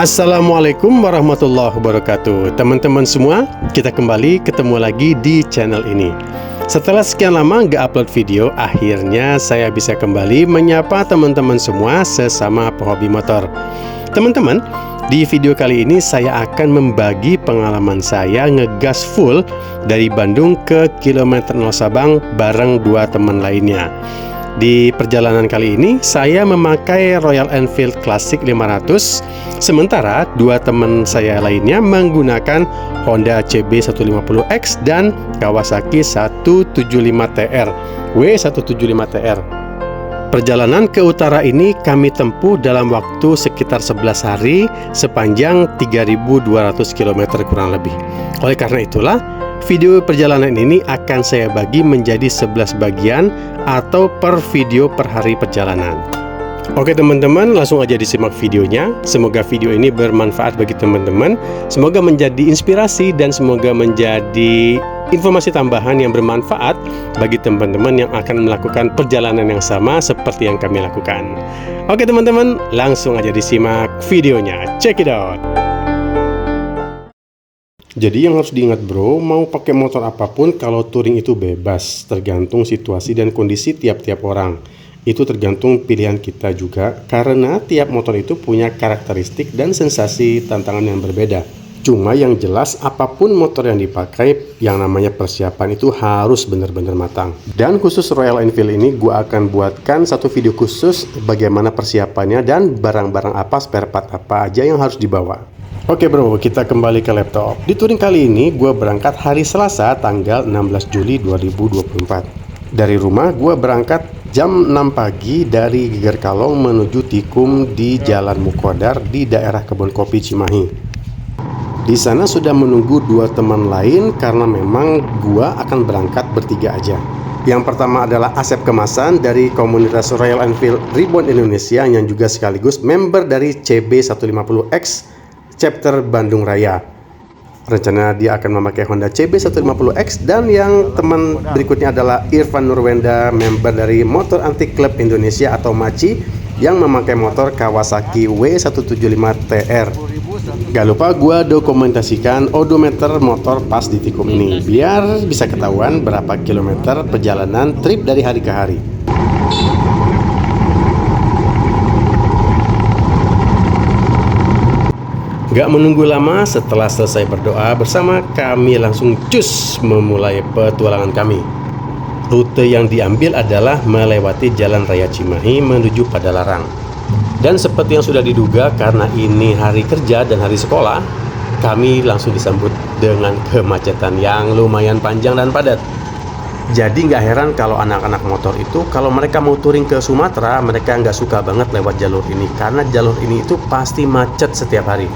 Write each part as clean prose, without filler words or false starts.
Assalamualaikum warahmatullahi wabarakatuh. Teman-teman semua, kita kembali ketemu lagi di channel ini. Setelah sekian lama nggak upload video, akhirnya saya bisa kembali menyapa teman-teman semua sesama pehobi motor. Teman-teman, di video kali ini saya akan membagi pengalaman saya ngegas full dari Bandung ke kilometer 0 Sabang bareng dua teman lainnya. Di perjalanan kali ini saya memakai Royal Enfield Classic 500, sementara dua teman saya lainnya menggunakan Honda CB150X dan Kawasaki 175TR W175TR. Perjalanan ke utara ini kami tempuh dalam waktu sekitar 11 hari sepanjang 3.200 km kurang lebih. Oleh karena itulah, video perjalanan ini akan saya bagi menjadi 11 bagian atau per video per hari perjalanan. Oke teman-teman, langsung aja disimak videonya. Semoga video ini bermanfaat bagi teman-teman. Semoga menjadi inspirasi dan semoga menjadi informasi tambahan yang bermanfaat bagi teman-teman yang akan melakukan perjalanan yang sama seperti yang kami lakukan. Oke teman-teman, langsung aja disimak videonya. Check it out. Jadi yang harus diingat bro, mau pakai motor apapun kalau touring itu bebas, tergantung situasi dan kondisi tiap-tiap orang. Itu tergantung pilihan kita juga, karena tiap motor itu punya karakteristik dan sensasi tantangan yang berbeda. Cuma yang jelas apapun motor yang dipakai, yang namanya persiapan itu harus benar-benar matang. Dan khusus Royal Enfield ini gue akan buatkan satu video khusus bagaimana persiapannya dan barang-barang apa, spare part apa aja yang harus dibawa. Oke bro, kita kembali ke laptop. Di touring kali ini gue berangkat hari Selasa tanggal 16 Juli 2024. Dari rumah gue berangkat jam 6 pagi dari Gegerkalong menuju Tikum di Jalan Mukodar di daerah Kebun Kopi Cimahi. Di sana sudah menunggu dua teman lain karena memang gue akan berangkat bertiga aja. Yang pertama adalah Asep Kemasan dari komunitas Royal Enfield Reborn Indonesia yang juga sekaligus member dari CB150X Chapter Bandung Raya. Rencana dia akan memakai Honda CB150X, dan yang teman berikutnya adalah Irfan Nurwenda, member dari Motor Antik Club Indonesia atau MACI yang memakai motor Kawasaki W175TR. Gak lupa gua dokumentasikan odometer motor pas di Tikum ini biar bisa ketahuan berapa kilometer perjalanan trip dari hari ke hari. Gak menunggu lama, setelah selesai berdoa bersama, kami langsung cus memulai petualangan kami. Rute yang diambil adalah melewati Jalan Raya Cimahi menuju Padalarang. Dan seperti yang sudah diduga, karena ini hari kerja dan hari sekolah, kami langsung disambut dengan kemacetan yang lumayan panjang dan padat. Jadi nggak heran kalau anak-anak motor itu kalau mereka mau touring ke Sumatera, mereka nggak suka banget lewat jalur ini, karena jalur ini itu pasti macet setiap hari.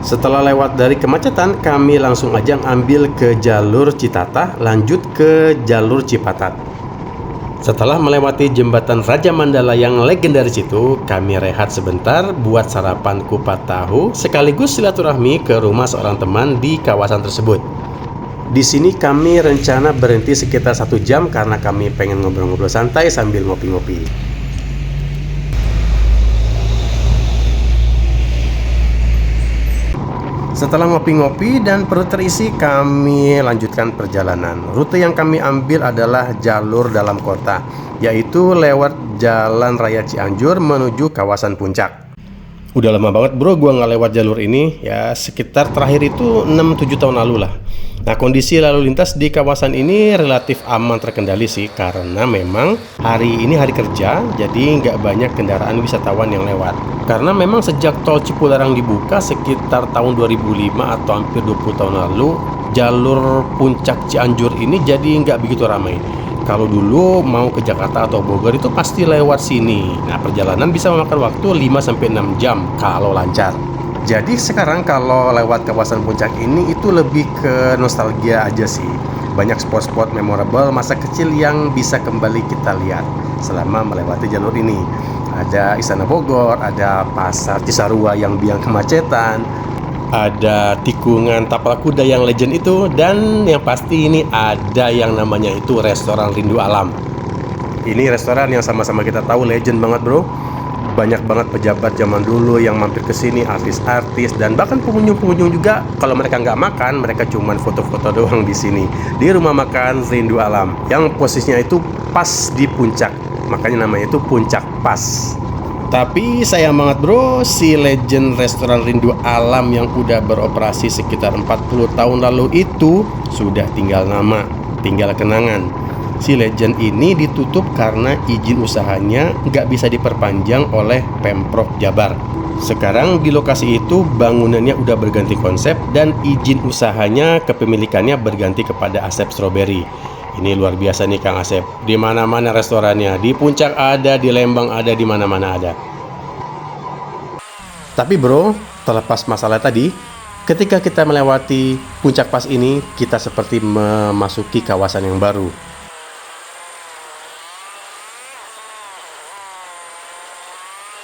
Setelah lewat dari kemacetan, kami langsung aja ambil ke jalur Citatah, lanjut ke jalur Cipatat. Setelah melewati jembatan Raja Mandala yang legendaris itu, kami rehat sebentar buat sarapan kupat tahu, sekaligus silaturahmi ke rumah seorang teman di kawasan tersebut. Di sini kami rencana berhenti sekitar 1 jam karena kami pengen ngobrol-ngobrol santai sambil ngopi-ngopi. Setelah ngopi-ngopi dan perut terisi, kami lanjutkan perjalanan. Rute yang kami ambil adalah jalur dalam kota, yaitu lewat Jalan Raya Cianjur menuju kawasan Puncak. Udah lama banget bro gua nggak lewat jalur ini, ya sekitar terakhir itu 6-7 tahun lalu lah. Nah, kondisi lalu lintas di kawasan ini relatif aman terkendali sih, karena memang hari ini hari kerja, jadi nggak banyak kendaraan wisatawan yang lewat. Karena memang sejak tol Cipularang dibuka sekitar tahun 2005 atau hampir 20 tahun lalu, jalur Puncak Cianjur ini jadi nggak begitu ramai. Kalau dulu mau ke Jakarta atau Bogor itu pasti lewat sini. Nah, perjalanan bisa memakan waktu 5-6 jam kalau lancar. Jadi sekarang kalau lewat kawasan Puncak ini itu lebih ke nostalgia aja sih. Banyak spot-spot memorable masa kecil yang bisa kembali kita lihat selama melewati jalur ini. Ada Istana Bogor, ada Pasar Cisarua yang biang kemacetan, ada tikungan tapal kuda yang legend itu, dan yang pasti ini ada yang namanya itu restoran Rindu Alam. Ini restoran yang sama-sama kita tahu legend banget bro. banyak banget pejabat zaman dulu yang mampir ke sini, artis-artis dan bahkan pengunjung-pengunjung juga. Kalau mereka nggak makan, mereka cuman foto-foto doang di sini di rumah makan Rindu Alam yang posisinya itu pas di puncak. Makanya namanya itu Puncak Pas. Tapi sayang banget bro, si legend restoran Rindu Alam yang udah beroperasi sekitar 40 tahun lalu itu sudah tinggal nama, tinggal kenangan. Si legend ini ditutup karena izin usahanya nggak bisa diperpanjang oleh Pemprov Jabar. Sekarang di lokasi itu bangunannya udah berganti konsep dan izin usahanya kepemilikannya berganti kepada Asep Strawberry. Ini luar biasa nih Kang Asep. Di mana-mana restorannya, di Puncak ada, di Lembang ada, di mana-mana ada. Tapi bro, terlepas masalah tadi, ketika kita melewati Puncak Pas ini, kita seperti memasuki kawasan yang baru.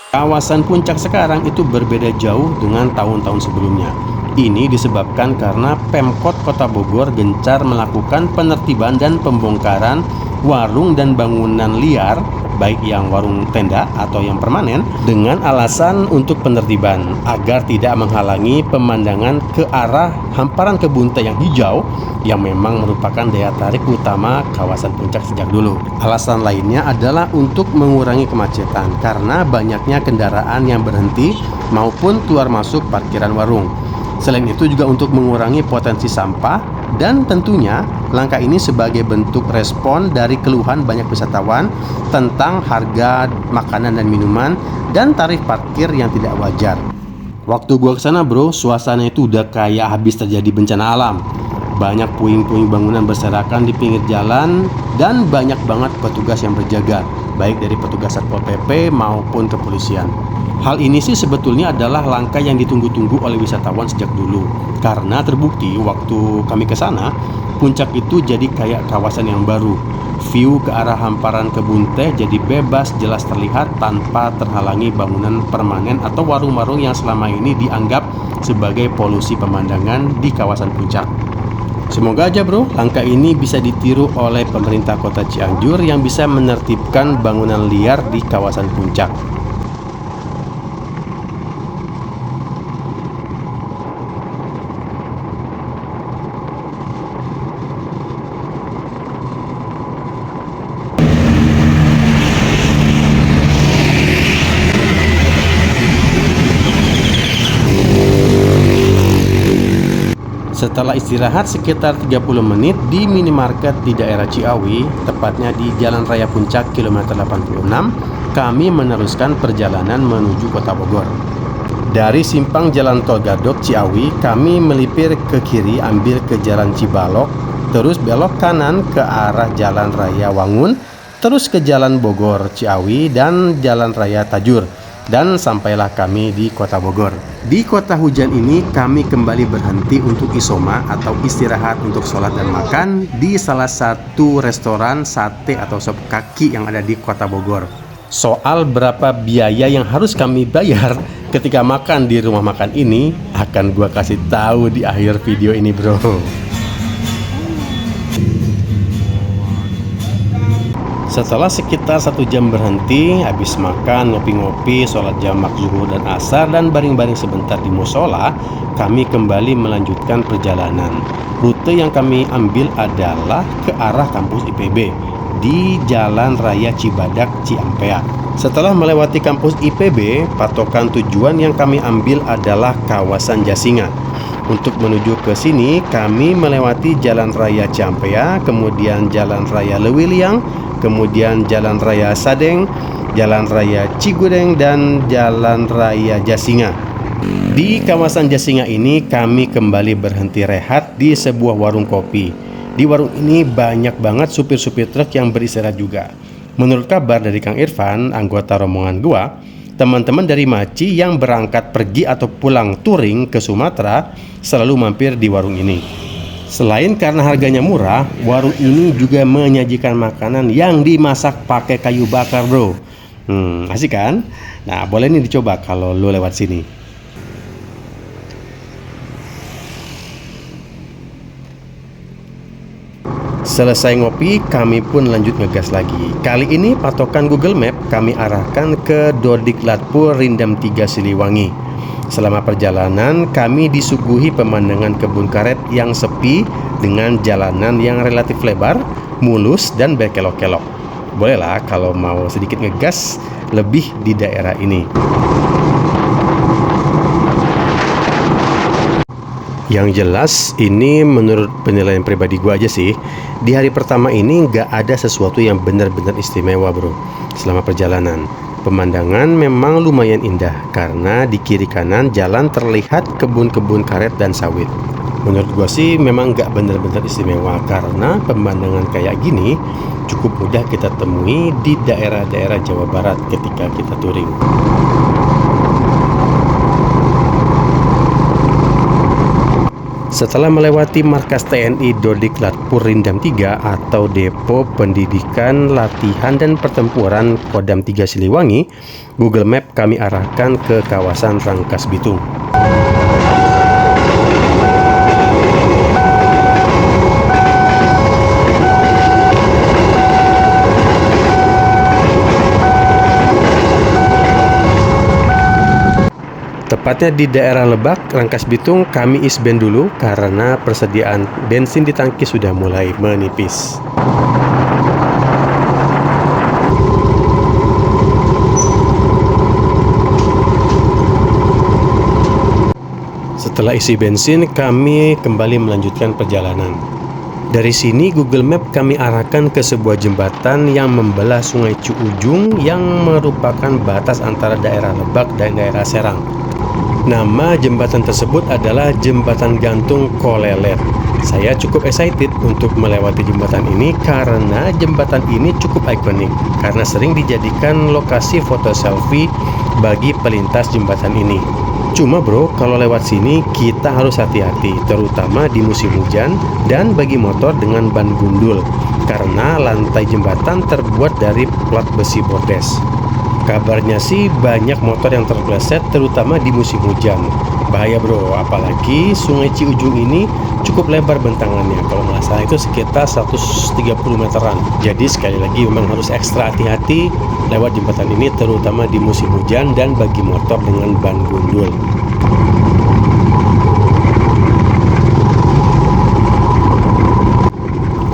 Kawasan Puncak sekarang itu berbeda jauh dengan tahun-tahun sebelumnya. Ini disebabkan karena Pemkot Kota Bogor gencar melakukan penertiban dan pembongkaran warung dan bangunan liar, baik yang warung tenda atau yang permanen, dengan alasan untuk penertiban agar tidak menghalangi pemandangan ke arah hamparan kebun teh yang hijau yang memang merupakan daya tarik utama kawasan Puncak sejak dulu. Alasan lainnya adalah untuk mengurangi kemacetan karena banyaknya kendaraan yang berhenti maupun keluar masuk parkiran warung. Selain itu juga untuk mengurangi potensi sampah dan tentunya langkah ini sebagai bentuk respon dari keluhan banyak wisatawan tentang harga makanan dan minuman dan tarif parkir yang tidak wajar. Waktu gua kesana bro, suasana itu udah kayak habis terjadi bencana alam. Banyak puing-puing bangunan berserakan di pinggir jalan dan banyak banget petugas yang berjaga, baik dari petugas Satpol PP maupun kepolisian. Hal ini sih sebetulnya adalah langkah yang ditunggu-tunggu oleh wisatawan sejak dulu. Karena terbukti waktu kami ke sana, Puncak itu jadi kayak kawasan yang baru. View ke arah hamparan kebun teh jadi bebas jelas terlihat tanpa terhalangi bangunan permanen atau warung-warung yang selama ini dianggap sebagai polusi pemandangan di kawasan Puncak. Semoga aja bro, langkah ini bisa ditiru oleh pemerintah kota Cianjur yang bisa menertibkan bangunan liar di kawasan Puncak. Setelah istirahat sekitar 30 menit di minimarket di daerah Ciawi, tepatnya di Jalan Raya Puncak kilometer 86, kami meneruskan perjalanan menuju Kota Bogor. Dari simpang Jalan Tol Gadok Ciawi, kami melipir ke kiri ambil ke Jalan Cibalok, terus belok kanan ke arah Jalan Raya Wangun, terus ke Jalan Bogor Ciawi dan Jalan Raya Tajur. Dan sampailah kami di Kota Bogor. Di kota hujan ini kami kembali berhenti untuk isoma atau istirahat untuk sholat dan makan di salah satu restoran sate atau sop kaki yang ada di Kota Bogor. Soal berapa biaya yang harus kami bayar ketika makan di rumah makan ini akan gua kasih tahu di akhir video ini bro. Setelah sekitar 1 jam berhenti, habis makan, ngopi-ngopi, sholat jamak zuhur dan asar, dan baring-baring sebentar di musola, kami kembali melanjutkan perjalanan. Rute yang kami ambil adalah ke arah kampus IPB di Jalan Raya Cibadak, Ciampea. Setelah melewati kampus IPB, patokan tujuan yang kami ambil adalah kawasan Jasinga. Untuk menuju ke sini, kami melewati Jalan Raya Ciampea, kemudian Jalan Raya Lewiliang, kemudian Jalan Raya Sadeng, Jalan Raya Cigudeng, dan Jalan Raya Jasinga. Di kawasan Jasinga ini kami kembali berhenti rehat di sebuah warung kopi. Di warung ini banyak banget supir-supir truk yang beristirahat juga. Menurut kabar dari Kang Irfan, anggota rombongan gua, teman-teman dari Maci yang berangkat pergi atau pulang touring ke Sumatera selalu mampir di warung ini. Selain karena harganya murah, warung ini juga menyajikan makanan yang dimasak pakai kayu bakar bro. Asik kan? Nah boleh nih dicoba kalau lo lewat sini. Selesai ngopi, kami pun lanjut ngegas lagi. Kali ini patokan Google Map kami arahkan ke Dodiklatpur Rindam 3 Siliwangi. Selama perjalanan, kami disuguhi pemandangan kebun karet yang sepi dengan jalanan yang relatif lebar, mulus, dan berkelok-kelok. Bolehlah kalau mau sedikit ngegas lebih di daerah ini. Yang jelas, ini menurut penilaian pribadi gue aja sih, di hari pertama ini nggak ada sesuatu yang benar-benar istimewa bro. Selama perjalanan, pemandangan memang lumayan indah karena di kiri kanan jalan terlihat kebun-kebun karet dan sawit. Menurut gue sih memang nggak benar-benar istimewa karena pemandangan kayak gini cukup mudah kita temui di daerah-daerah Jawa Barat ketika kita touring. Setelah melewati markas TNI Dodiklatpur Rindam 3 atau Depo Pendidikan, Latihan, dan Pertempuran Kodam 3 Siliwangi, Google Map kami arahkan ke kawasan Rangkas Bitung. Tepatnya di daerah Lebak, Rangkas Bitung, kami isben dulu karena persediaan bensin di tangki sudah mulai menipis. Setelah isi bensin, kami kembali melanjutkan perjalanan. Dari sini Google Map kami arahkan ke sebuah jembatan yang membelah Sungai Ciujung yang merupakan batas antara daerah Lebak dan daerah Serang. Nama jembatan tersebut adalah Jembatan Gantung Kolelet. Saya cukup excited untuk melewati jembatan ini karena jembatan ini cukup ikonik karena sering dijadikan lokasi foto selfie bagi pelintas jembatan ini. Cuma bro, kalau lewat sini kita harus hati-hati, terutama di musim hujan dan bagi motor dengan ban gundul karena lantai jembatan terbuat dari plat besi bordes. Kabarnya sih banyak motor yang terpleset terutama di musim hujan. Bahaya bro, apalagi Sungai Ciujung ini cukup lebar bentangannya. Kalau nggak salah itu sekitar 130 meteran. Jadi sekali lagi memang harus ekstra hati-hati lewat jembatan ini terutama di musim hujan dan bagi motor dengan ban gundul.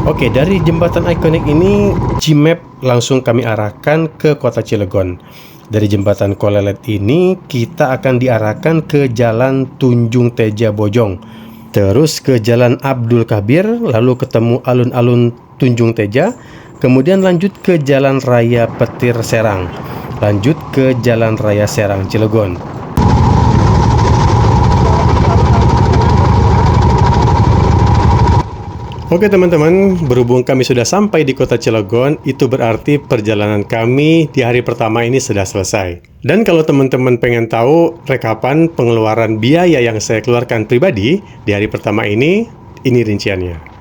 Oke, dari jembatan ikonik ini, Gmap langsung kami arahkan ke kota Cilegon. Dari jembatan Kolelet ini, kita akan diarahkan ke Jalan Tunjung Teja Bojong, terus ke Jalan Abdul Kabir, lalu ketemu alun-alun Tunjung Teja, kemudian lanjut ke Jalan Raya Petir Serang, lanjut ke Jalan Raya Serang Cilegon. Oke teman-teman, berhubung kami sudah sampai di kota Cilegon, itu berarti perjalanan kami di hari pertama ini sudah selesai. Dan kalau teman-teman pengen tahu rekapan pengeluaran biaya yang saya keluarkan pribadi di hari pertama ini rinciannya.